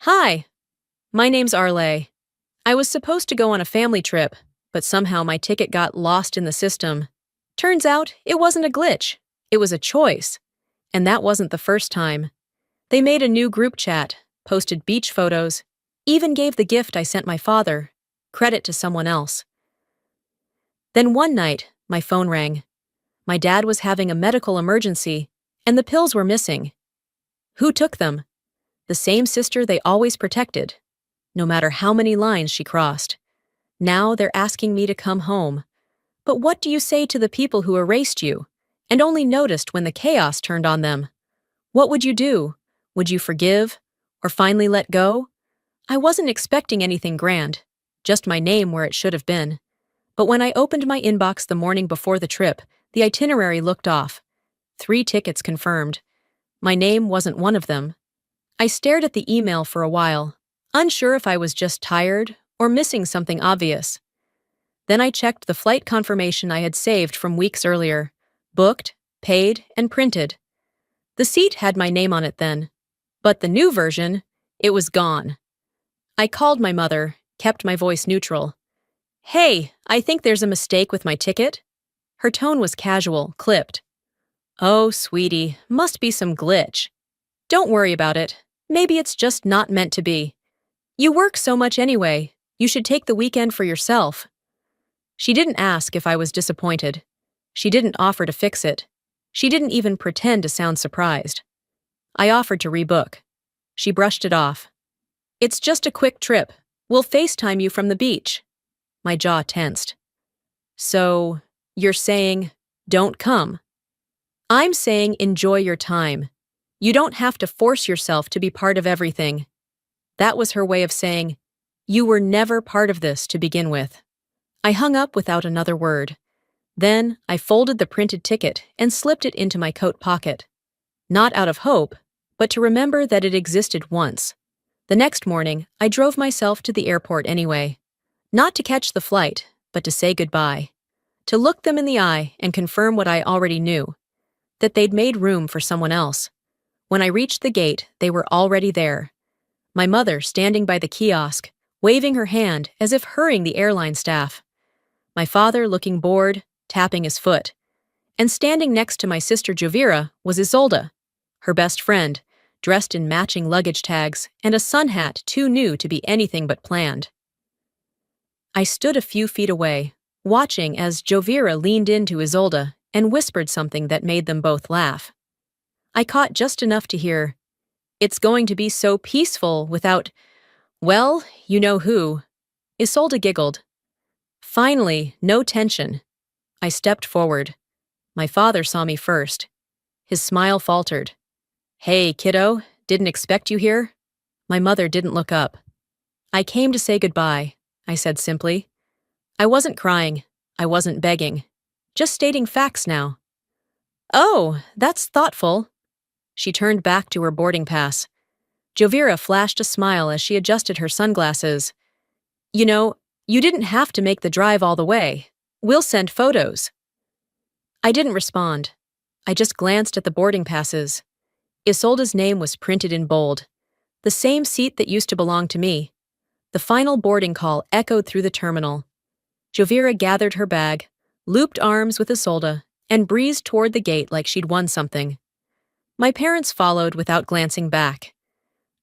Hi, my name's Arle. I was supposed to go on a family trip, but somehow my ticket got lost in the system. Turns out it wasn't a glitch, it was a choice. And that wasn't the first time. They made a new group chat, posted beach photos, even gave the gift I sent my father, credit to someone else. Then one night, my phone rang. My dad was having a medical emergency, and the pills were missing. Who took them? The same sister they always protected, no matter how many lines she crossed. Now they're asking me to come home. But what do you say to the people who erased you and only noticed when the chaos turned on them? What would you do? Would you forgive? Or finally let go? I wasn't expecting anything grand, just my name where it should have been. But when I opened my inbox the morning before the trip, the itinerary looked off. 3 tickets confirmed. My name wasn't one of them. I stared at the email for a while, unsure if I was just tired or missing something obvious. Then I checked the flight confirmation I had saved from weeks earlier, booked, paid, and printed. The seat had my name on it then, but the new version, it was gone. I called my mother, kept my voice neutral. "Hey, I think there's a mistake with my ticket." Her tone was casual, clipped. "Oh, sweetie, must be some glitch. Don't worry about it. Maybe it's just not meant to be. You work so much anyway. You should take the weekend for yourself." She didn't ask if I was disappointed. She didn't offer to fix it. She didn't even pretend to sound surprised. I offered to rebook. She brushed it off. "It's just a quick trip. We'll FaceTime you from the beach." My jaw tensed. "So, you're saying, don't come?" "I'm saying enjoy your time. You don't have to force yourself to be part of everything." That was her way of saying, you were never part of this to begin with. I hung up without another word. Then I folded the printed ticket and slipped it into my coat pocket. Not out of hope, but to remember that it existed once. The next morning, I drove myself to the airport anyway. Not to catch the flight, but to say goodbye. To look them in the eye and confirm what I already knew, that they'd made room for someone else. When I reached the gate, they were already there. My mother standing by the kiosk, waving her hand as if hurrying the airline staff. My father looking bored, tapping his foot. And standing next to my sister Jovira was Isolde, her best friend, dressed in matching luggage tags and a sun hat too new to be anything but planned. I stood a few feet away, watching as Jovira leaned into Isolde and whispered something that made them both laugh. I caught just enough to hear, "It's going to be so peaceful without, well, you know who." Isolde giggled. Finally, no tension. I stepped forward. My father saw me first. His smile faltered. "Hey, kiddo, didn't expect you here?" My mother didn't look up. "I came to say goodbye," I said simply. I wasn't crying. I wasn't begging. Just stating facts now. "Oh, that's thoughtful." She turned back to her boarding pass. Jovira flashed a smile as she adjusted her sunglasses. "You know, you didn't have to make the drive all the way. We'll send photos." I didn't respond. I just glanced at the boarding passes. Isolde's name was printed in bold. The same seat that used to belong to me. The final boarding call echoed through the terminal. Jovira gathered her bag, looped arms with Isolde, and breezed toward the gate like she'd won something. My parents followed without glancing back.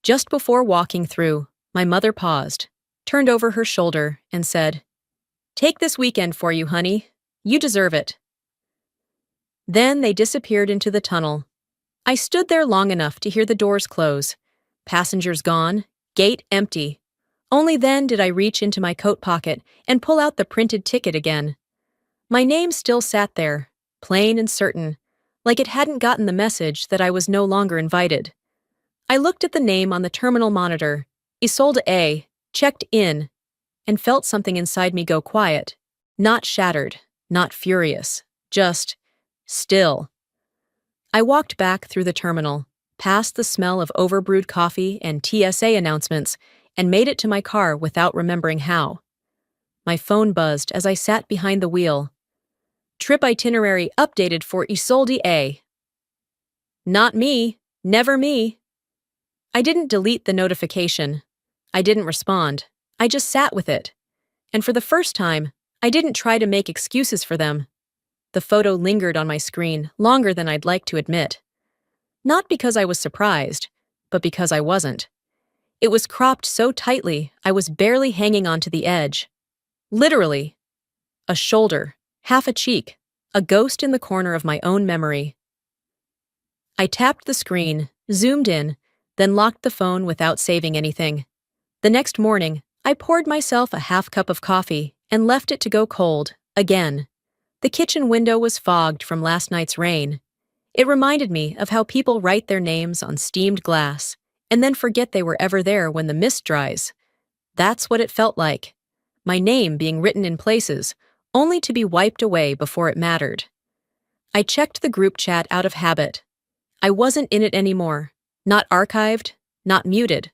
Just before walking through, my mother paused, turned over her shoulder, and said, "Take this weekend for you, honey. You deserve it." Then they disappeared into the tunnel. I stood there long enough to hear the doors close. Passengers gone, gate empty. Only then did I reach into my coat pocket and pull out the printed ticket again. My name still sat there, plain and certain, like it hadn't gotten the message that I was no longer invited. I looked at the name on the terminal monitor, Isolde A, checked in, and felt something inside me go quiet. Not shattered, not furious, just still. I walked back through the terminal, past the smell of overbrewed coffee and TSA announcements, and made it to my car without remembering how. My phone buzzed as I sat behind the wheel. "Trip itinerary updated for Isolde A." "Not me. Never me." I didn't delete the notification. I didn't respond. I just sat with it. And for the first time, I didn't try to make excuses for them. The photo lingered on my screen longer than I'd like to admit. Not because I was surprised, but because I wasn't. It was cropped so tightly, I was barely hanging onto the edge. Literally. A shoulder, half a cheek, a ghost in the corner of my own memory. I tapped the screen, zoomed in, then locked the phone without saving anything. The next morning, I poured myself a half cup of coffee and left it to go cold, again. The kitchen window was fogged from last night's rain. It reminded me of how people write their names on steamed glass and then forget they were ever there when the mist dries. That's what it felt like. My name being written in places, only to be wiped away before it mattered. I checked the group chat out of habit. I wasn't in it anymore. Not archived, not muted.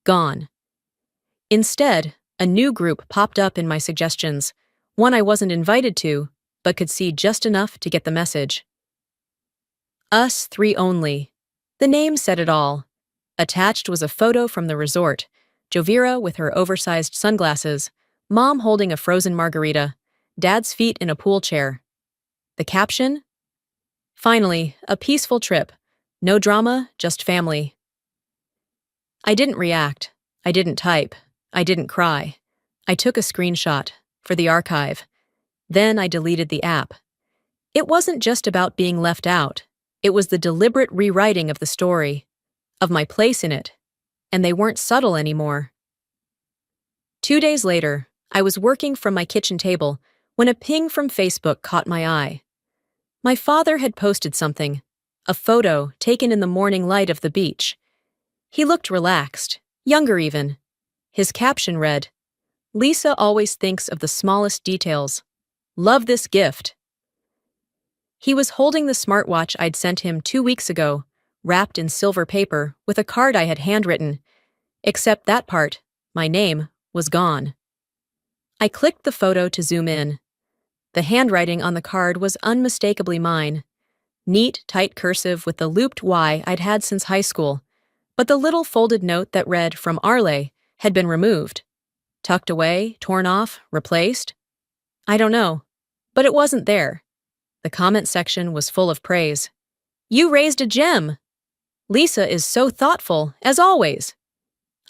Gone. Instead, a new group popped up in my suggestions, one I wasn't invited to, but could see just enough to get the message. Us three only. The name said it all. Attached was a photo from the resort, Jovira with her oversized sunglasses, Mom holding a frozen margarita, Dad's feet in a pool chair. The caption? Finally, a peaceful trip. No drama, just family. I didn't react. I didn't type. I didn't cry. I took a screenshot for the archive. Then I deleted the app. It wasn't just about being left out. It was the deliberate rewriting of the story, of my place in it, and they weren't subtle anymore. 2 days later, I was working from my kitchen table when a ping from Facebook caught my eye. My father had posted something, a photo taken in the morning light of the beach. He looked relaxed, younger even. His caption read, "Lisa always thinks of the smallest details. Love this gift." He was holding the smartwatch I'd sent him 2 weeks ago, wrapped in silver paper with a card I had handwritten, except that part, my name, was gone. I clicked the photo to zoom in. The handwriting on the card was unmistakably mine. Neat, tight cursive with the looped Y I'd had since high school, but the little folded note that read, "From Arle," had been removed. Tucked away, torn off, replaced? I don't know, but it wasn't there. The comment section was full of praise. "You raised a gem! Lisa is so thoughtful, as always.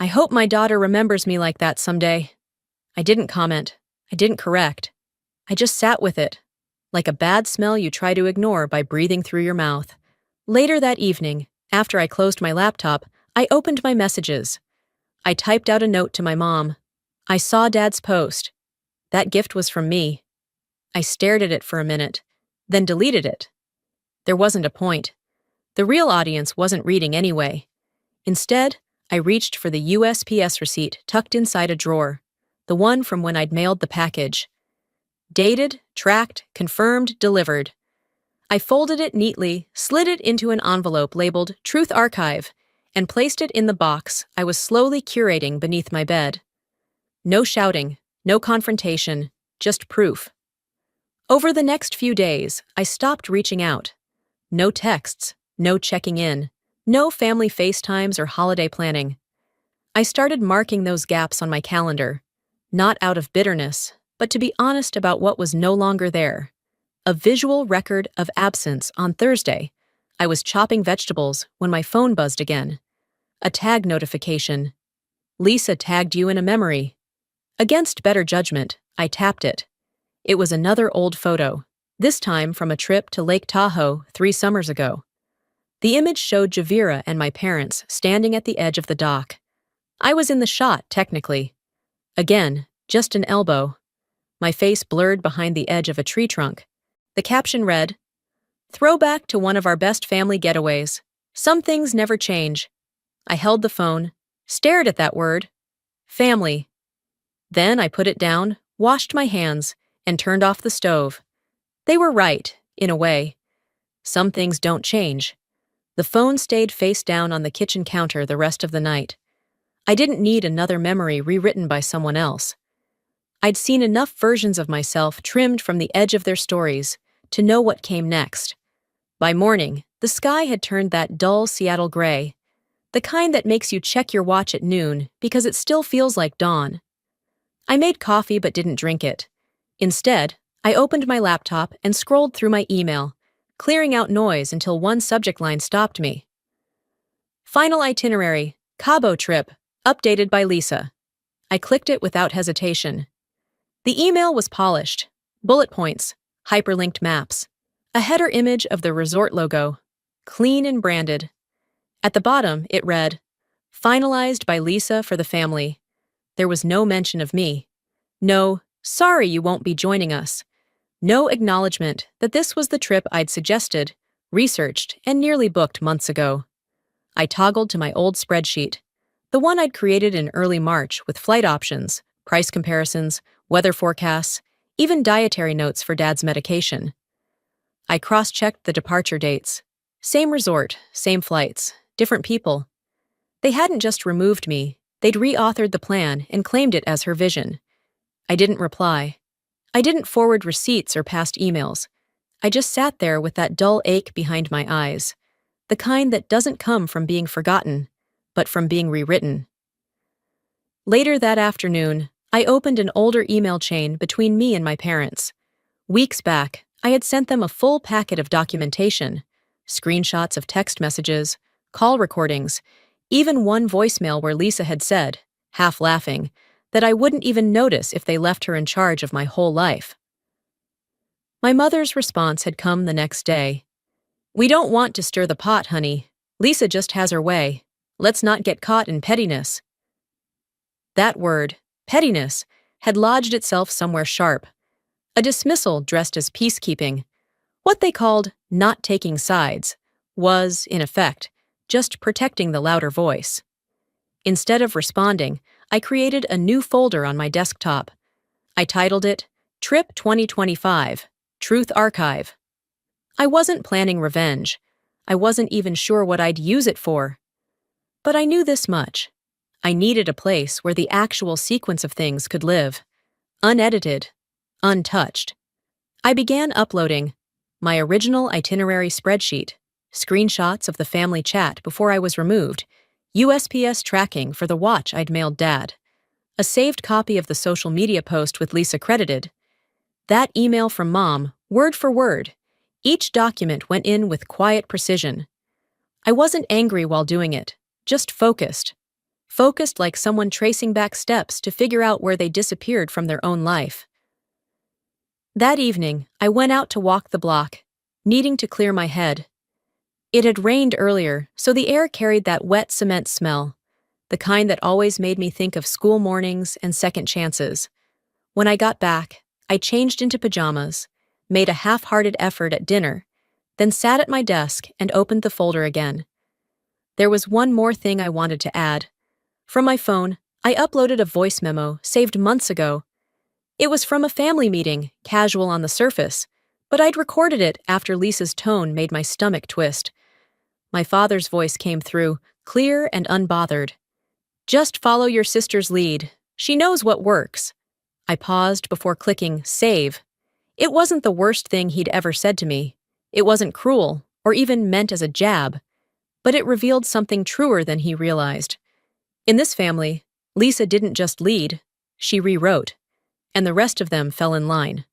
I hope my daughter remembers me like that someday." I didn't comment. I didn't correct. I just sat with it, like a bad smell you try to ignore by breathing through your mouth. Later that evening, after I closed my laptop, I opened my messages. I typed out a note to my mom. I saw Dad's post. That gift was from me. I stared at it for a minute, then deleted it. There wasn't a point. The real audience wasn't reading anyway. Instead, I reached for the USPS receipt tucked inside a drawer, the one from when I'd mailed the package. Dated, tracked, confirmed, delivered. I folded it neatly, slid it into an envelope labeled Truth Archive, and placed it in the box I was slowly curating beneath my bed. No shouting, no confrontation, just proof. Over the next few days, I stopped reaching out. No texts, no checking in, no family FaceTimes or holiday planning. I started marking those gaps on my calendar, not out of bitterness, but to be honest about what was no longer there. A visual record of absence on Thursday. I was chopping vegetables when my phone buzzed again. A tag notification. Lisa tagged you in a memory. Against better judgment, I tapped it. It was another old photo, this time from a trip to Lake Tahoe 3 summers ago. The image showed Javira and my parents standing at the edge of the dock. I was in the shot, technically. Again, just an elbow. My face blurred behind the edge of a tree trunk. The caption read, "Throwback to one of our best family getaways. Some things never change." I held the phone, stared at that word. Family. Then I put it down, washed my hands, and turned off the stove. They were right, in a way. Some things don't change. The phone stayed face down on the kitchen counter the rest of the night. I didn't need another memory rewritten by someone else. I'd seen enough versions of myself trimmed from the edge of their stories to know what came next. By morning, the sky had turned that dull Seattle gray. the kind that makes you check your watch at noon because it still feels like dawn. I made coffee but didn't drink it. Instead, I opened my laptop and scrolled through my email, clearing out noise until one subject line stopped me. Final itinerary, Cabo trip, updated by Lisa. I clicked it without hesitation. The email was polished. Bullet points, hyperlinked maps, a header image of the resort logo, clean and branded. At the bottom, it read, "Finalized by Lisa for the family." There was no mention of me. No, "Sorry you won't be joining us." No acknowledgement that this was the trip I'd suggested, researched, and nearly booked months ago. I toggled to my old spreadsheet, the one I'd created in early March with flight options, price comparisons, weather forecasts, even dietary notes for Dad's medication. I cross-checked the departure dates. Same resort, same flights, different people. They hadn't just removed me, they'd reauthored the plan and claimed it as her vision. I didn't reply. I didn't forward receipts or past emails. I just sat there with that dull ache behind my eyes, the kind that doesn't come from being forgotten, but from being rewritten. Later that afternoon, I opened an older email chain between me and my parents. Weeks back, I had sent them a full packet of documentation, screenshots of text messages, call recordings, even one voicemail where Lisa had said, half laughing, that I wouldn't even notice if they left her in charge of my whole life. My mother's response had come the next day. "We don't want to stir the pot, honey. Lisa just has her way. Let's not get caught in pettiness." That word, pettiness, had lodged itself somewhere sharp. A dismissal dressed as peacekeeping. What they called not taking sides was, in effect, just protecting the louder voice. Instead of responding, I created a new folder on my desktop. I titled it Trip 2025, Truth Archive. I wasn't planning revenge. I wasn't even sure what I'd use it for. But I knew this much. I needed a place where the actual sequence of things could live, unedited, untouched. I began uploading my original itinerary spreadsheet, screenshots of the family chat before I was removed, USPS tracking for the watch I'd mailed Dad, a saved copy of the social media post with Lisa credited, that email from Mom, word for word. Each document went in with quiet precision. I wasn't angry while doing it, just focused. Focused like someone tracing back steps to figure out where they disappeared from their own life. That evening, I went out to walk the block, needing to clear my head. It had rained earlier, so the air carried that wet cement smell, the kind that always made me think of school mornings and second chances. When I got back, I changed into pajamas, made a half-hearted effort at dinner, then sat at my desk and opened the folder again. There was one more thing I wanted to add. From my phone, I uploaded a voice memo saved months ago. It was from a family meeting, casual on the surface, but I'd recorded it after Lisa's tone made my stomach twist. My father's voice came through, clear and unbothered. "Just follow your sister's lead. She knows what works." I paused before clicking save. It wasn't the worst thing he'd ever said to me. It wasn't cruel, or even meant as a jab. But it revealed something truer than he realized. In this family, Lisa didn't just lead, she rewrote, and the rest of them fell in line.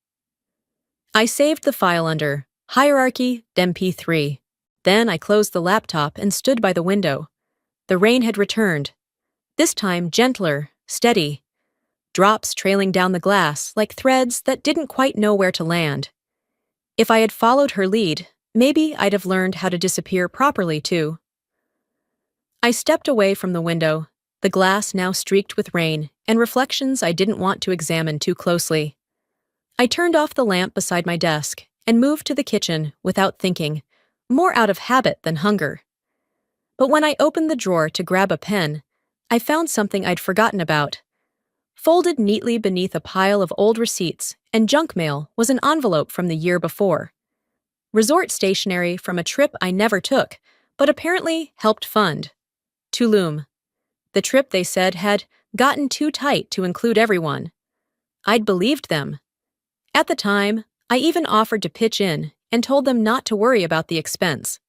I saved the file under Hierarchy MP3. Then I closed the laptop and stood by the window. The rain had returned. This time gentler, steady. Drops trailing down the glass like threads that didn't quite know where to land. If I had followed her lead, maybe I'd have learned how to disappear properly too. I stepped away from the window, the glass now streaked with rain and reflections I didn't want to examine too closely. I turned off the lamp beside my desk and moved to the kitchen without thinking, more out of habit than hunger. But when I opened the drawer to grab a pen, I found something I'd forgotten about. Folded neatly beneath a pile of old receipts and junk mail was an envelope from the year before. Resort stationery from a trip I never took, but apparently helped fund. Tulum. The trip, they said, had gotten too tight to include everyone. I'd believed them. At the time, I even offered to pitch in and told them not to worry about the expense.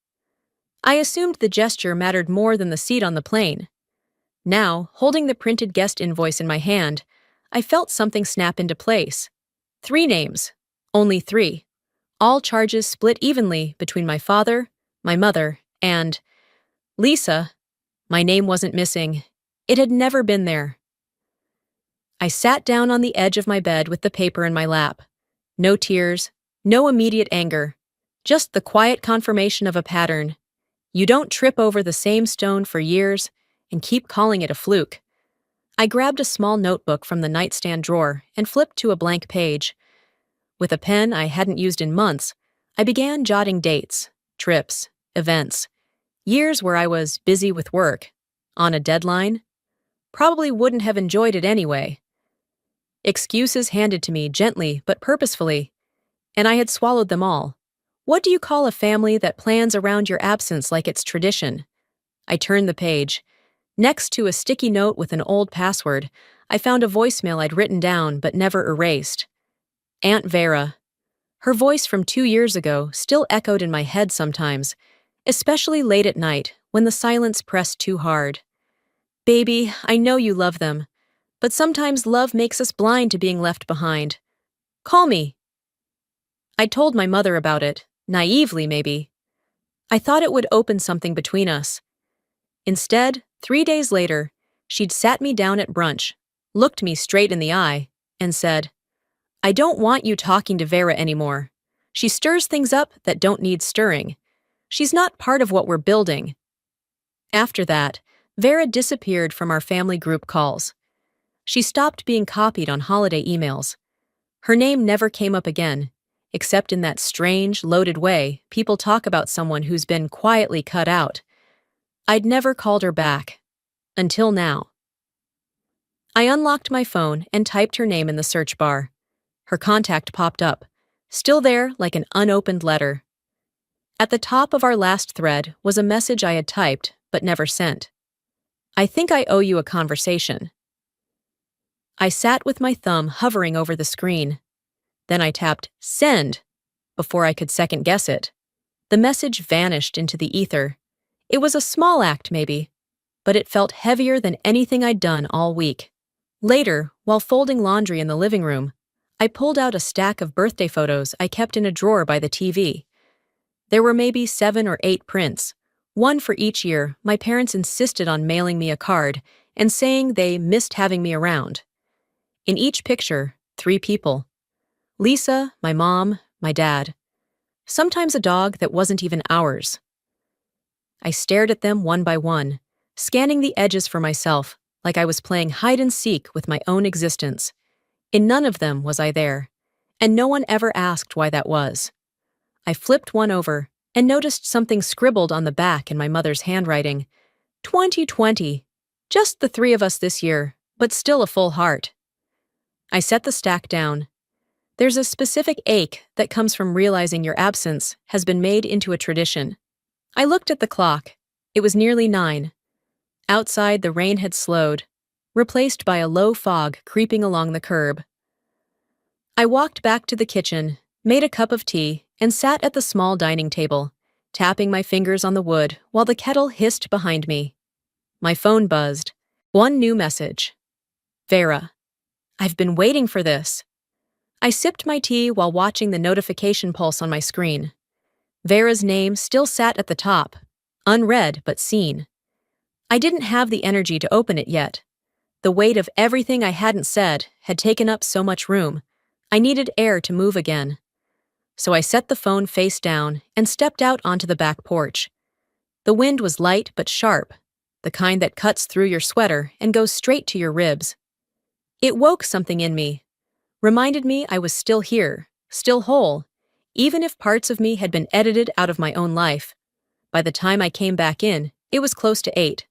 I assumed the gesture mattered more than the seat on the plane. Now, holding the printed guest invoice in my hand, I felt something snap into place. 3 names. Only 3. All charges split evenly between my father, my mother, and Lisa. My name wasn't missing. It had never been there. I sat down on the edge of my bed with the paper in my lap. No tears, no immediate anger, just the quiet confirmation of a pattern. You don't trip over the same stone for years and keep calling it a fluke. I grabbed a small notebook from the nightstand drawer and flipped to a blank page. With a pen I hadn't used in months, I began jotting dates, trips, events, years where I was busy with work, on a deadline. Probably wouldn't have enjoyed it anyway. Excuses handed to me gently but purposefully, and I had swallowed them all. What do you call a family that plans around your absence like it's tradition? I turned the page. Next to a sticky note with an old password, I found a voicemail I'd written down but never erased. Aunt Vera. Her voice from 2 years ago still echoed in my head sometimes, especially late at night when the silence pressed too hard. Baby, I know you love them, but sometimes love makes us blind to being left behind. Call me. I told my mother about it, naively maybe. I thought it would open something between us. Instead, 3 days later, she'd sat me down at brunch, looked me straight in the eye, and said, I don't want you talking to Vera anymore. She stirs things up that don't need stirring. She's not part of what we're building. After that, Vera disappeared from our family group calls. She stopped being copied on holiday emails. Her name never came up again, except in that strange, loaded way people talk about someone who's been quietly cut out. I'd never called her back. Until now. I unlocked my phone and typed her name in the search bar. Her contact popped up, still there like an unopened letter. At the top of our last thread was a message I had typed but never sent. I think I owe you a conversation. I sat with my thumb hovering over the screen. Then I tapped send before I could second guess it. The message vanished into the ether. It was a small act, maybe, but it felt heavier than anything I'd done all week. Later, while folding laundry in the living room, I pulled out a stack of birthday photos I kept in a drawer by the TV. There were maybe 7 or 8 prints, one for each year. My parents insisted on mailing me a card and saying they missed having me around. In each picture, 3 people. Lisa, my mom, my dad. Sometimes a dog that wasn't even ours. I stared at them one by one, scanning the edges for myself, like I was playing hide and seek with my own existence. In none of them was I there, and no one ever asked why that was. I flipped one over and noticed something scribbled on the back in my mother's handwriting. 2020. Just the 3 of us this year, but still a full heart. I set the stack down. There's a specific ache that comes from realizing your absence has been made into a tradition. I looked at the clock. It was nearly 9. Outside, the rain had slowed, replaced by a low fog creeping along the curb. I walked back to the kitchen, made a cup of tea, and sat at the small dining table, tapping my fingers on the wood while the kettle hissed behind me. My phone buzzed. One new message. Vera. I've been waiting for this. I sipped my tea while watching the notification pulse on my screen. Vera's name still sat at the top, unread but seen. I didn't have the energy to open it yet. The weight of everything I hadn't said had taken up so much room. I needed air to move again. So I set the phone face down and stepped out onto the back porch. The wind was light but sharp, the kind that cuts through your sweater and goes straight to your ribs. It woke something in me, reminded me I was still here, still whole, even if parts of me had been edited out of my own life. By the time I came back in, it was close to 8.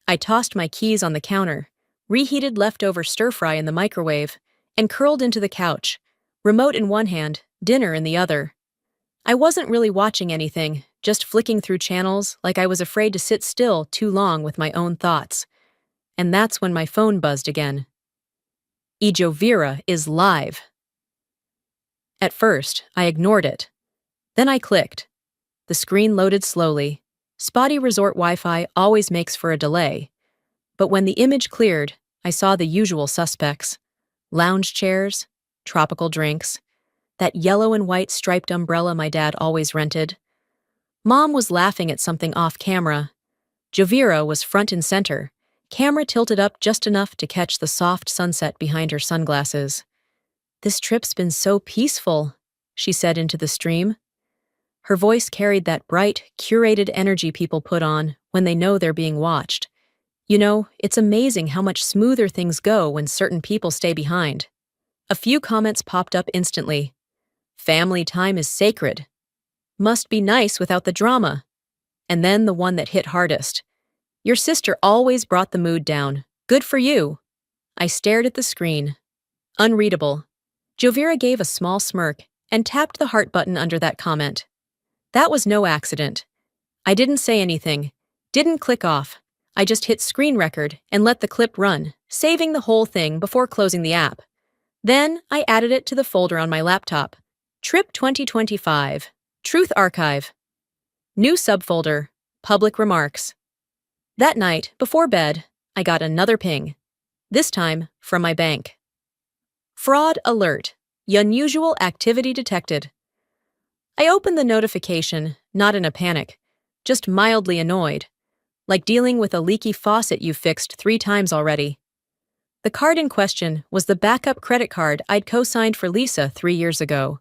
I tossed my keys on the counter, reheated leftover stir-fry in the microwave, and curled into the couch, remote in one hand, dinner in the other. I wasn't really watching anything, just flicking through channels like I was afraid to sit still too long with my own thoughts. And that's when my phone buzzed again. Vera is live. At first, I ignored it. Then I clicked. The screen loaded slowly, Spotty resort Wi-Fi always makes for a delay, but when the image cleared, I saw the usual suspects. Lounge chairs, tropical drinks, that yellow and white striped umbrella my dad always rented. Mom was laughing at something off camera. Javira was front and center, camera tilted up just enough to catch the soft sunset behind her sunglasses. "This trip's been so peaceful," she said into the stream. Her voice carried that bright, curated energy people put on when they know they're being watched. You know, it's amazing how much smoother things go when certain people stay behind. A few comments popped up instantly. "Family time is sacred. Must be nice without the drama." And then the one that hit hardest. "Your sister always brought the mood down. Good for you." I stared at the screen. Unreadable. Jovira gave a small smirk and tapped the heart button under that comment. That was no accident. I didn't say anything, didn't click off. I just hit screen record and let the clip run, saving the whole thing before closing the app. Then I added it to the folder on my laptop. Trip 2025. Truth Archive. New subfolder. Public Remarks. That night, before bed, I got another ping. This time from my bank. Fraud alert. Unusual activity detected. I opened the notification, not in a panic, just mildly annoyed, like dealing with a leaky faucet you've fixed 3 times already. The card in question was the backup credit card I'd co-signed for Lisa 3 years ago.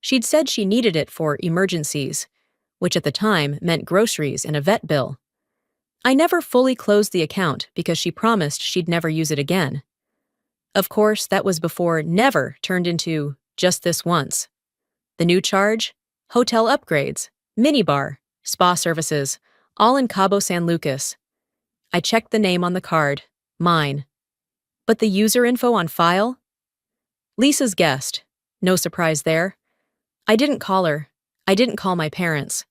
She'd said she needed it for emergencies, which at the time meant groceries and a vet bill. I never fully closed the account because she promised she'd never use it again. Of course, that was before never turned into just this once. The new charge? Hotel upgrades, minibar, spa services, all in Cabo San Lucas. I checked the name on the card, mine. But the user info on file? Lisa's guest. No surprise there. I didn't call her. I didn't call my parents.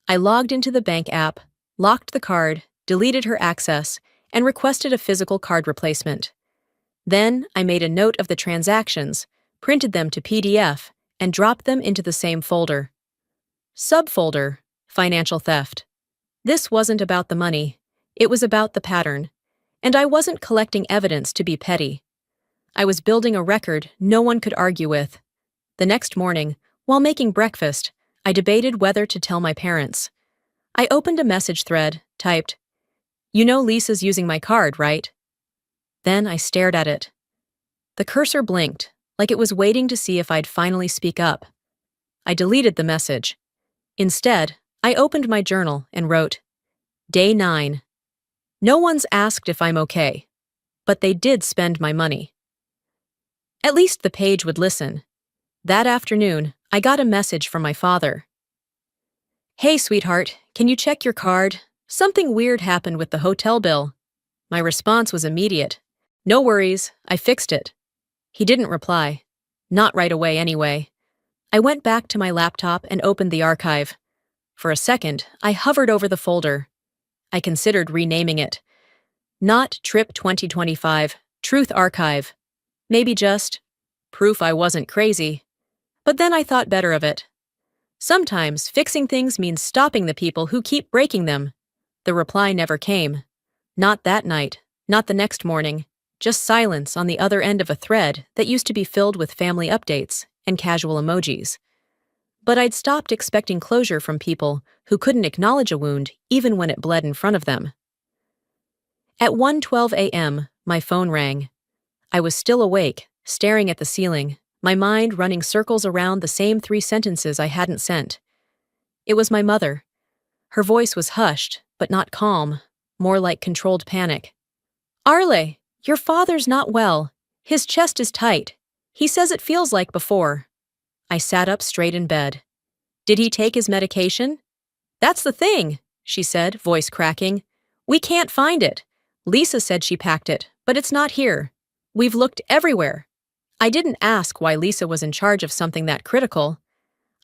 I logged into the bank app, locked the card, deleted her access, and requested a physical card replacement. Then I made a note of the transactions, printed them to PDF, and dropped them into the same folder. Subfolder: Financial Theft. This wasn't about the money. It was about the pattern. And I wasn't collecting evidence to be petty. I was building a record no one could argue with. The next morning, while making breakfast, I debated whether to tell my parents. I opened a message thread, typed, "You know Lisa's using my card, right?" Then I stared at it. The cursor blinked, like it was waiting to see if I'd finally speak up. I deleted the message. Instead, I opened my journal and wrote, Day 9. No one's asked if I'm okay, but they did spend my money. At least the page would listen. That afternoon, I got a message from my father. "Hey, sweetheart, can you check your card? Something weird happened with the hotel bill." My response was immediate. "No worries, I fixed it." He didn't reply. Not right away, anyway. I went back to my laptop and opened the archive. For a second, I hovered over the folder. I considered renaming it. Not Trip 2025, Truth Archive. Maybe just Proof I Wasn't Crazy. But then I thought better of it. Sometimes fixing things means stopping the people who keep breaking them. The reply never came. Not that night, not the next morning. Just silence on the other end of a thread that used to be filled with family updates and casual emojis. But I'd stopped expecting closure from people who couldn't acknowledge a wound even when it bled in front of them. At 1:12 a.m., my phone rang. I was still awake, staring at the ceiling, my mind running circles around the same 3 sentences I hadn't sent. It was my mother. Her voice was hushed, but not calm, more like controlled panic. "Arle, your father's not well. His chest is tight. He says it feels like before." I sat up straight in bed. "Did he take his medication?" "That's the thing," she said, voice cracking. "We can't find it. Lisa said she packed it, but it's not here. We've looked everywhere." I didn't ask why Lisa was in charge of something that critical.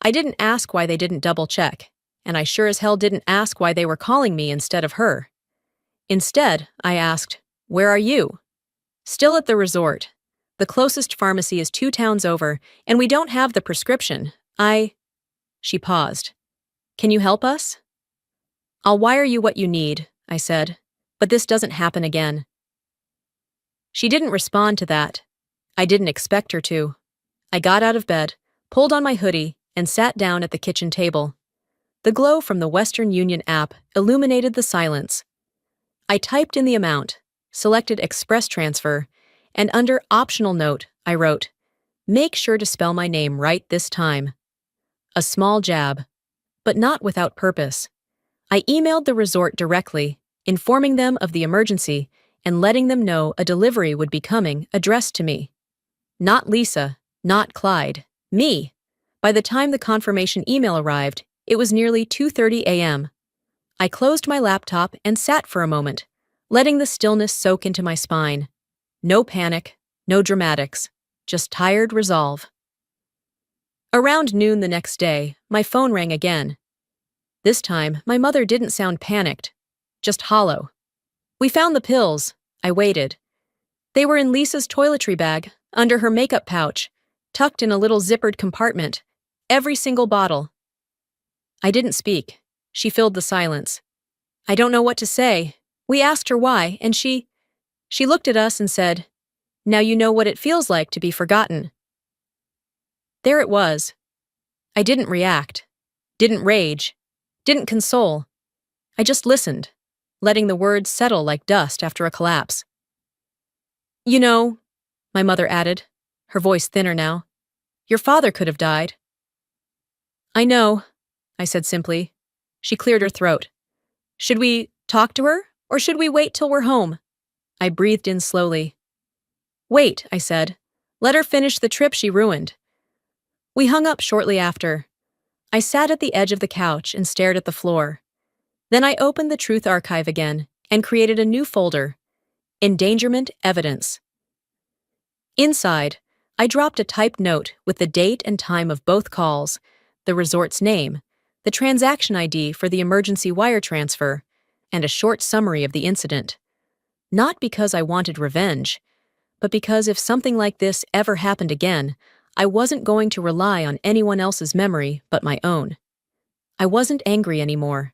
I didn't ask why they didn't double-check, and I sure as hell didn't ask why they were calling me instead of her. Instead, I asked, "Where are you?" "Still at the resort. The closest pharmacy is 2 towns over, and we don't have the prescription. She paused. "Can you help us?" I'll wire you what you need, I said. But this doesn't happen again. She didn't respond to that. I didn't expect her to. I got out of bed, pulled on my hoodie, and sat down at the kitchen table. The glow from the Western Union app illuminated the silence. I typed in the amount, selected Express Transfer, and under Optional Note, I wrote, "Make sure to spell my name right this time." A small jab, but not without purpose. I emailed the resort directly, informing them of the emergency and letting them know a delivery would be coming addressed to me. Not Lisa, not Clyde, me. By the time the confirmation email arrived, it was nearly 2:30 a.m. I closed my laptop and sat for a moment, letting the stillness soak into my spine. No panic, no dramatics, just tired resolve. Around noon the next day, my phone rang again. This time, my mother didn't sound panicked, just hollow. "We found the pills," I waited. They were in Lisa's toiletry bag, under her makeup pouch, tucked in a little zippered compartment, every single bottle. I didn't speak. She filled the silence. I don't know what to say. We asked her why, and she looked at us and said, "Now you know what it feels like to be forgotten." There it was. I didn't react, didn't rage, didn't console. I just listened, letting the words settle like dust after a collapse. "You know," my mother added, her voice thinner now, "your father could have died." "I know," I said simply. She cleared her throat. "Should we talk to her, or should we wait till we're home?" I breathed in slowly. "Wait," I said. "Let her finish the trip she ruined." We hung up shortly after. I sat at the edge of the couch and stared at the floor. Then I opened the Truth Archive again and created a new folder, Endangerment Evidence. Inside, I dropped a typed note with the date and time of both calls, the resort's name, the transaction ID for the emergency wire transfer, and a short summary of the incident. Not because I wanted revenge, but because if something like this ever happened again, I wasn't going to rely on anyone else's memory but my own. I wasn't angry anymore.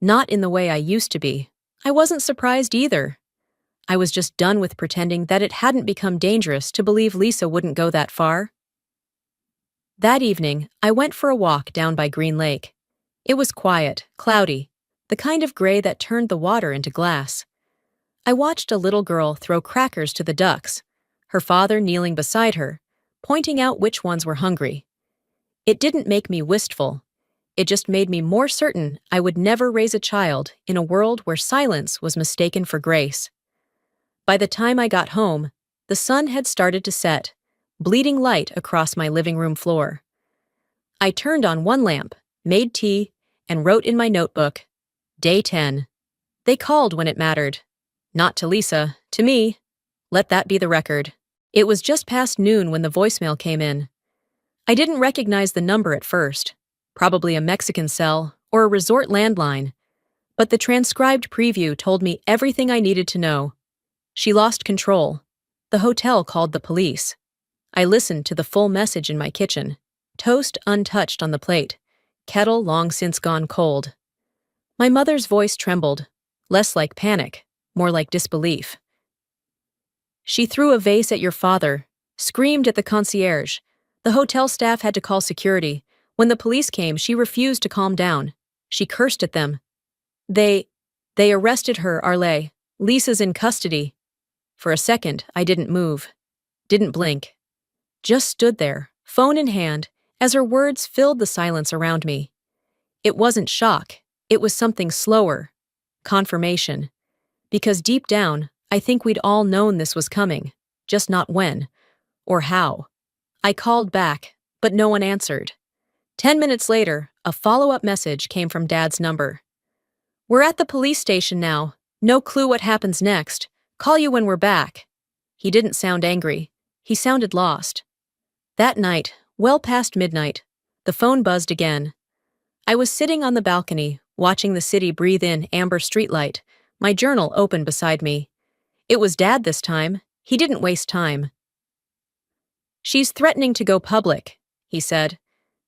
Not in the way I used to be. I wasn't surprised either. I was just done with pretending that it hadn't become dangerous to believe Lisa wouldn't go that far. That evening, I went for a walk down by Green Lake. It was quiet, cloudy, the kind of gray that turned the water into glass. I watched a little girl throw crackers to the ducks, her father kneeling beside her, pointing out which ones were hungry. It didn't make me wistful. It just made me more certain I would never raise a child in a world where silence was mistaken for grace. By the time I got home, the sun had started to set, bleeding light across my living room floor. I turned on one lamp, made tea, and wrote in my notebook, Day 10. They called when it mattered. Not to Lisa, to me. Let that be the record. It was just past noon when the voicemail came in. I didn't recognize the number at first, probably a Mexican cell or a resort landline, but the transcribed preview told me everything I needed to know. She lost control. The hotel called the police. I listened to the full message in my kitchen, toast untouched on the plate, kettle long since gone cold. My mother's voice trembled, less like panic, more like disbelief. She threw a vase at your father, screamed at the concierge. The hotel staff had to call security. When the police came, she refused to calm down. She cursed at them. They arrested her, Arle. Lisa's in custody. For a second, I didn't move. Didn't blink. Just stood there, phone in hand, as her words filled the silence around me. It wasn't shock. It was something slower. Confirmation. Because deep down, I think we'd all known this was coming, just not when, or how. I called back, but no one answered. 10 minutes later, a follow-up message came from Dad's number. We're at the police station now. No clue what happens next. Call you when we're back. He didn't sound angry. He sounded lost. That night, well past midnight, the phone buzzed again. I was sitting on the balcony, watching the city breathe in amber streetlight, my journal open beside me. It was Dad this time. He didn't waste time. She's threatening to go public, he said.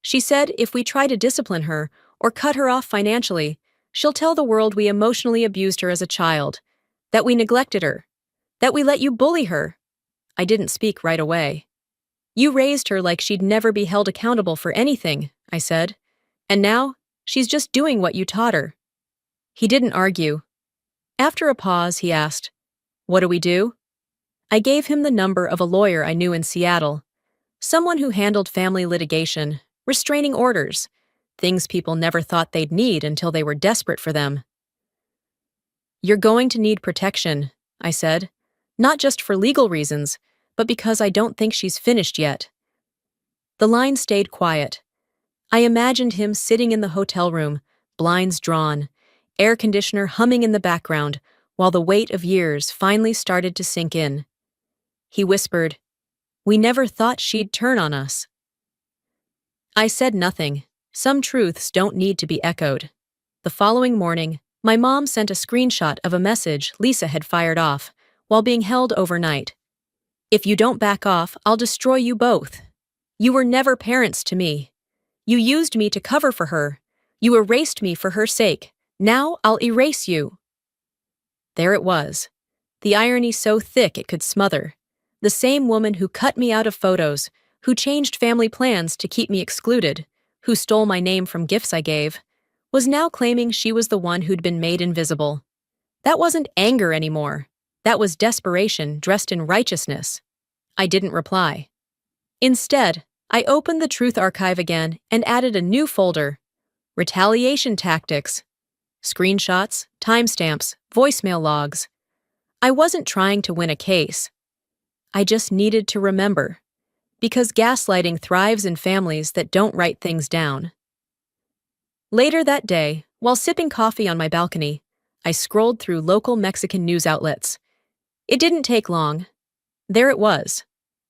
She said if we try to discipline her or cut her off financially, She'll tell the world we emotionally abused her as a child, that we neglected her, that we let you bully her. I didn't speak right away. You raised her like she'd never be held accountable for anything, I said. And now, she's just doing what you taught her. He didn't argue. After a pause, he asked, "What do we do?" I gave him the number of a lawyer I knew in Seattle, someone who handled family litigation, restraining orders, things people never thought they'd need until they were desperate for them. "You're going to need protection," I said, "not just for legal reasons, but because I don't think she's finished yet." The line stayed quiet. I imagined him sitting in the hotel room, blinds drawn, air conditioner humming in the background, while the weight of years finally started to sink in. He whispered, "We never thought she'd turn on us." I said nothing. Some truths don't need to be echoed. The following morning, my mom sent a screenshot of a message Lisa had fired off while being held overnight. "If you don't back off, I'll destroy you both. You were never parents to me. You used me to cover for her. You erased me for her sake. Now I'll erase you." There it was. The irony so thick it could smother. The same woman who cut me out of photos, who changed family plans to keep me excluded, who stole my name from gifts I gave, was now claiming she was the one who'd been made invisible. That wasn't anger anymore. That was desperation dressed in righteousness. I didn't reply. Instead, I opened the Truth Archive again and added a new folder: Retaliation Tactics. Screenshots, timestamps, voicemail logs. I wasn't trying to win a case. I just needed to remember. Because gaslighting thrives in families that don't write things down. Later that day, while sipping coffee on my balcony, I scrolled through local Mexican news outlets. It didn't take long. There it was.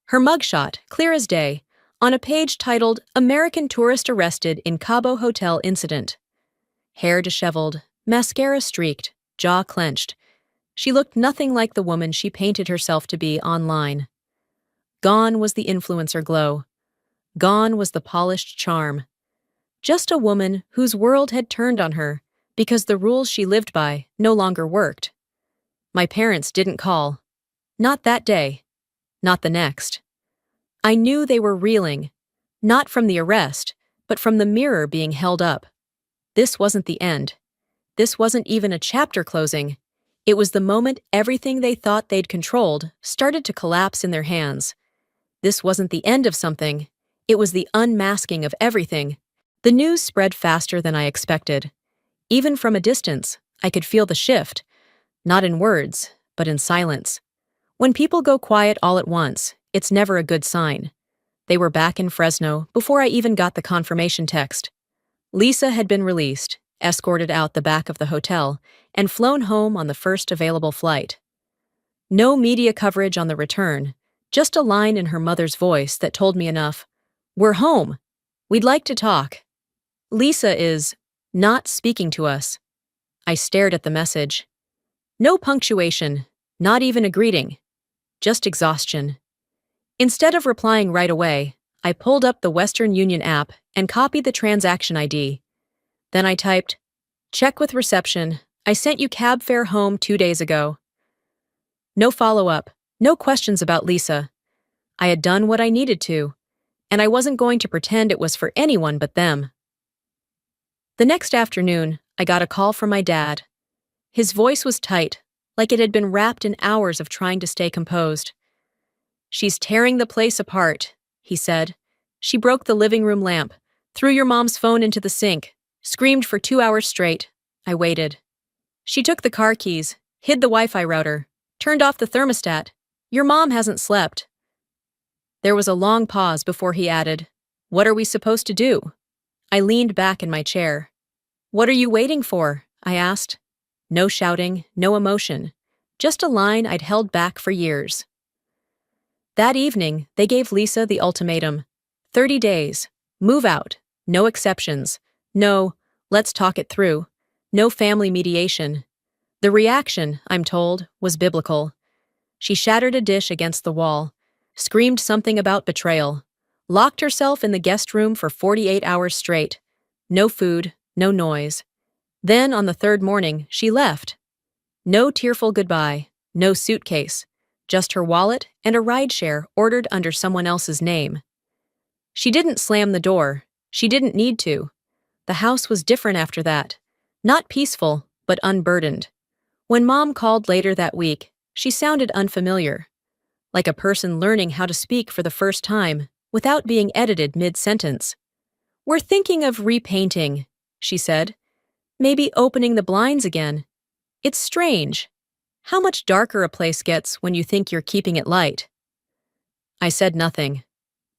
Her mugshot, clear as day, on a page titled "American Tourist Arrested in Cabo Hotel Incident." Hair disheveled, mascara streaked, jaw clenched. She looked nothing like the woman she painted herself to be online. Gone was the influencer glow. Gone was the polished charm. Just a woman whose world had turned on her because the rules she lived by no longer worked. My parents didn't call. Not that day. Not the next. I knew they were reeling, not from the arrest, but from the mirror being held up. This wasn't the end. This wasn't even a chapter closing. It was the moment everything they thought they'd controlled started to collapse in their hands. This wasn't the end of something. It was the unmasking of everything. The news spread faster than I expected. Even from a distance, I could feel the shift, not in words, but in silence. When people go quiet all at once, it's never a good sign. They were back in Fresno before I even got the confirmation text. Lisa had been released, escorted out the back of the hotel, and flown home on the first available flight. No media coverage on the return, just a line in her mother's voice that told me enough. "We're home. We'd like to talk." Lisa is not speaking to us. I stared at the message. No punctuation, not even a greeting. Just exhaustion. Instead of replying right away, I pulled up the Western Union app and copied the transaction ID. Then I typed, "Check with reception. I sent you cab fare home 2 days ago." No follow-up, no questions about Lisa. I had done what I needed to, and I wasn't going to pretend it was for anyone but them. The next afternoon, I got a call from my dad. His voice was tight, like it had been wrapped in hours of trying to stay composed. "She's tearing the place apart," he said. "She broke the living room lamp, threw your mom's phone into the sink, screamed for 2 hours straight." I waited. "She took the car keys, hid the Wi-Fi router, turned off the thermostat. Your mom hasn't slept." There was a long pause before he added, "What are we supposed to do?" I leaned back in my chair. "What are you waiting for?" I asked. No shouting, no emotion, just a line I'd held back for years. That evening, they gave Lisa the ultimatum. 30 days. Move out. No exceptions. No, let's talk it through. No family mediation. The reaction, I'm told, was biblical. She shattered a dish against the wall, screamed something about betrayal, locked herself in the guest room for 48 hours straight. No food, no noise. Then, on the third morning, she left. No tearful goodbye, no suitcase, just her wallet and a rideshare ordered under someone else's name. She didn't slam the door. She didn't need to. The house was different after that. Not peaceful, but unburdened. When Mom called later that week, she sounded unfamiliar, like a person learning how to speak for the first time without being edited mid-sentence. "We're thinking of repainting," she said. "Maybe opening the blinds again. It's strange how much darker a place gets when you think you're keeping it light." I said nothing.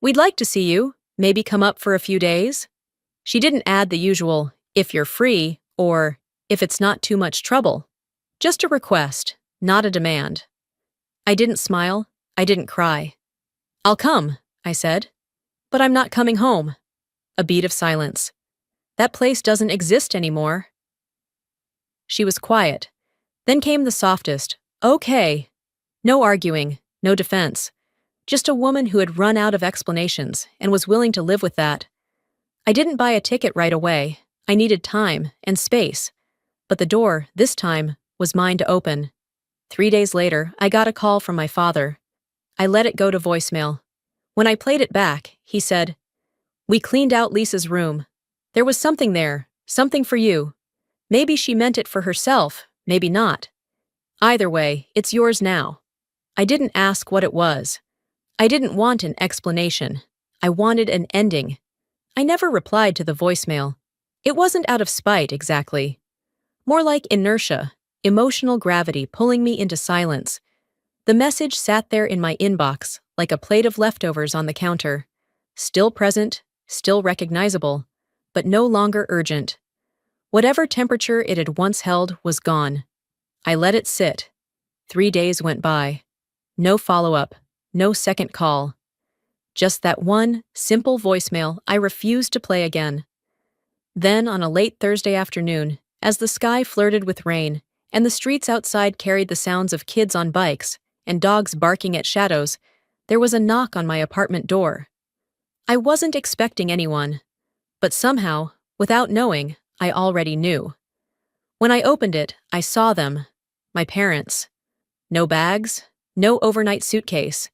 "We'd like to see you, maybe come up for a few days." She didn't add the usual, "if you're free," or "if it's not too much trouble." Just a request, not a demand. I didn't smile, I didn't cry. "I'll come," I said. "But I'm not coming home." A beat of silence. "That place doesn't exist anymore." She was quiet. Then came the softest, "Okay." No arguing, no defense. Just a woman who had run out of explanations and was willing to live with that. I didn't buy a ticket right away. I needed time and space. But the door, this time, was mine to open. 3 days later, I got a call from my father. I let it go to voicemail. When I played it back, he said, "We cleaned out Lisa's room. There was something there, something for you. Maybe she meant it for herself, maybe not. Either way, it's yours now." I didn't ask what it was. I didn't want an explanation. I wanted an ending. I never replied to the voicemail. It wasn't out of spite, exactly. More like inertia, emotional gravity pulling me into silence. The message sat there in my inbox, like a plate of leftovers on the counter. Still present, still recognizable, but no longer urgent. Whatever temperature it had once held was gone. I let it sit. 3 days went by. No follow-up, no second call. Just that one, simple voicemail I refused to play again. Then, on a late Thursday afternoon, as the sky flirted with rain, and the streets outside carried the sounds of kids on bikes and dogs barking at shadows, there was a knock on my apartment door. I wasn't expecting anyone, but somehow, without knowing, I already knew. When I opened it, I saw them, my parents. No bags, no overnight suitcase,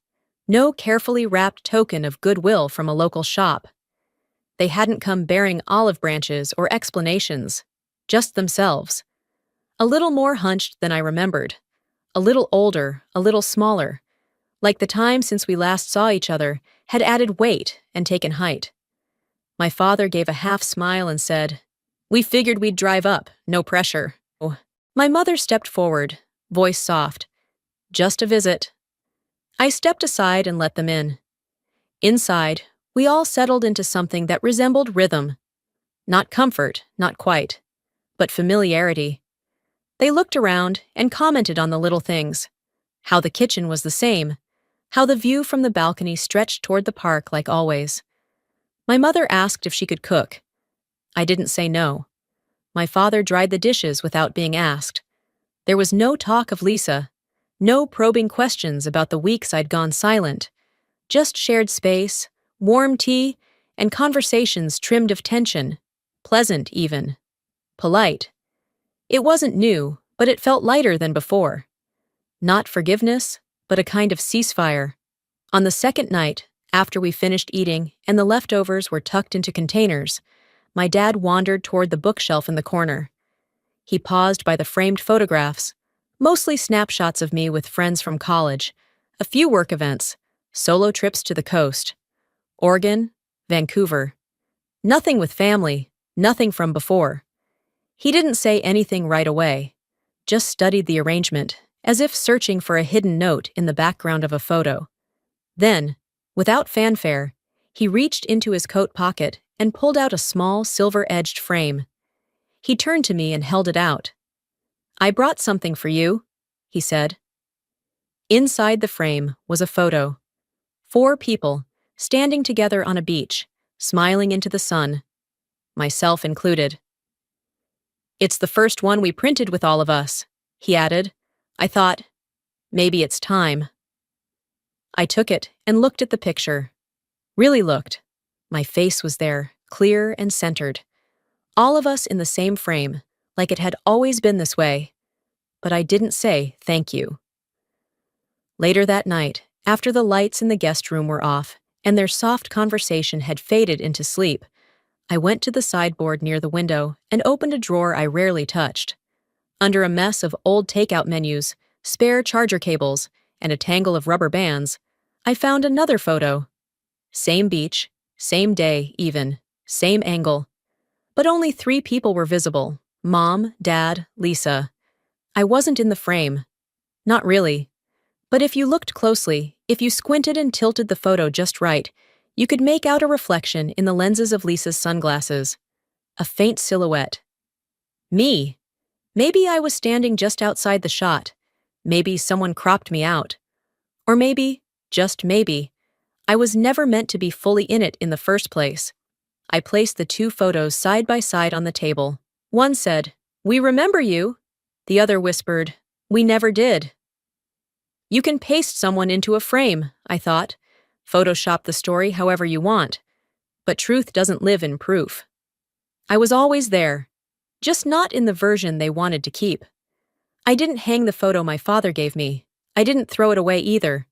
no carefully wrapped token of goodwill from a local shop. They hadn't come bearing olive branches or explanations, just themselves. A little more hunched than I remembered, a little older, a little smaller, like the time since we last saw each other had added weight and taken height. My father gave a half smile and said, "We figured we'd drive up, no pressure." My mother stepped forward, voice soft. "Just a visit." I stepped aside and let them in. Inside, we all settled into something that resembled rhythm. Not comfort, not quite, but familiarity. They looked around and commented on the little things. How the kitchen was the same. How the view from the balcony stretched toward the park like always. My mother asked if she could cook. I didn't say no. My father dried the dishes without being asked. There was no talk of Lisa. No probing questions about the weeks I'd gone silent. Just shared space, warm tea, and conversations trimmed of tension. Pleasant, even. Polite. It wasn't new, but it felt lighter than before. Not forgiveness, but a kind of ceasefire. On the second night, after we finished eating and the leftovers were tucked into containers, my dad wandered toward the bookshelf in the corner. He paused by the framed photographs, mostly snapshots of me with friends from college, a few work events, solo trips to the coast. Oregon, Vancouver. Nothing with family, nothing from before. He didn't say anything right away, just studied the arrangement, as if searching for a hidden note in the background of a photo. Then, without fanfare, he reached into his coat pocket and pulled out a small silver-edged frame. He turned to me and held it out. "I brought something for you," he said. Inside the frame was a photo. 4 people, standing together on a beach, smiling into the sun, myself included. "It's the first one we printed with all of us," he added. I thought, maybe it's time. I took it and looked at the picture. Really looked. My face was there, clear and centered. All of us in the same frame, like it had always been this way. But I didn't say thank you. Later that night, after the lights in the guest room were off and their soft conversation had faded into sleep, I went to the sideboard near the window and opened a drawer I rarely touched. Under a mess of old takeout menus, spare charger cables, and a tangle of rubber bands, I found another photo. Same beach, same day even, same angle. But only 3 people were visible: Mom, Dad, Lisa. I wasn't in the frame. Not really. But if you looked closely, if you squinted and tilted the photo just right, you could make out a reflection in the lenses of Lisa's sunglasses. A faint silhouette. Me. Maybe I was standing just outside the shot. Maybe someone cropped me out. Or maybe, just maybe, I was never meant to be fully in it in the first place. I placed the 2 photos side by side on the table. One said, "We remember you." The other whispered, "We never did." You can paste someone into a frame, I thought. Photoshop the story however you want. But truth doesn't live in proof. I was always there, just not in the version they wanted to keep. I didn't hang the photo my father gave me. I didn't throw it away either.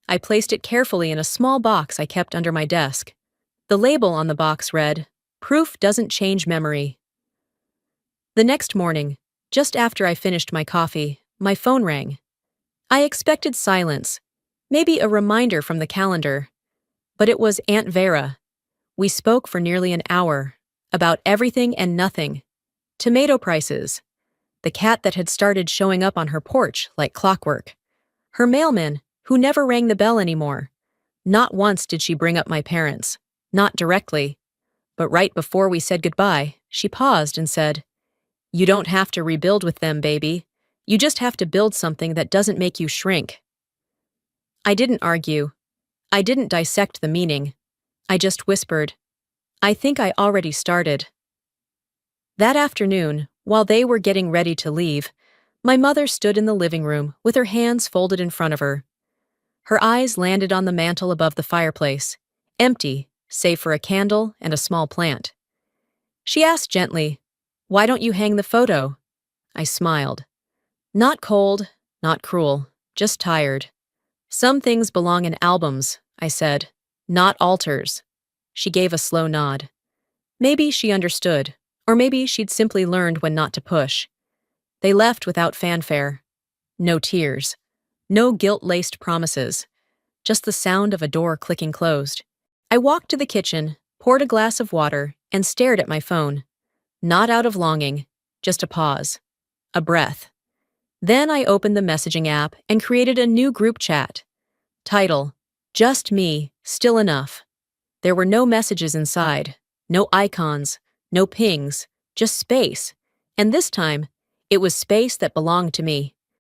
I placed it carefully in a small box I kept under my desk. The label on the box read, "Proof doesn't change memory." The next morning, just after I finished my coffee, my phone rang. I expected silence, maybe a reminder from the calendar. But it was Aunt Vera. We spoke for nearly an hour, about everything and nothing. Tomato prices, the cat that had started showing up on her porch like clockwork, her mailman who never rang the bell anymore. Not once did she bring up my parents, not directly. But right before we said goodbye, she paused and said, "You don't have to rebuild with them, baby. You just have to build something that doesn't make you shrink." I didn't argue. I didn't dissect the meaning. I just whispered, "I think I already started." That afternoon, while they were getting ready to leave, my mother stood in the living room with her hands folded in front of her. Her eyes landed on the mantel above the fireplace, empty, save for a candle and a small plant. She asked gently, "Why don't you hang the photo?" I smiled. Not cold, not cruel, just tired. "Some things belong in albums," I said, "not altars." She gave a slow nod. Maybe she understood, or maybe she'd simply learned when not to push. They left without fanfare. No tears. No guilt-laced promises. Just the sound of a door clicking closed. I walked to the kitchen, poured a glass of water, and stared at my phone. Not out of longing, just a pause. A breath. Then I opened the messaging app and created a new group chat. Title: Just Me, Still Enough. There were no messages inside, no icons, no pings, just space. And this time, it was space that belonged to me.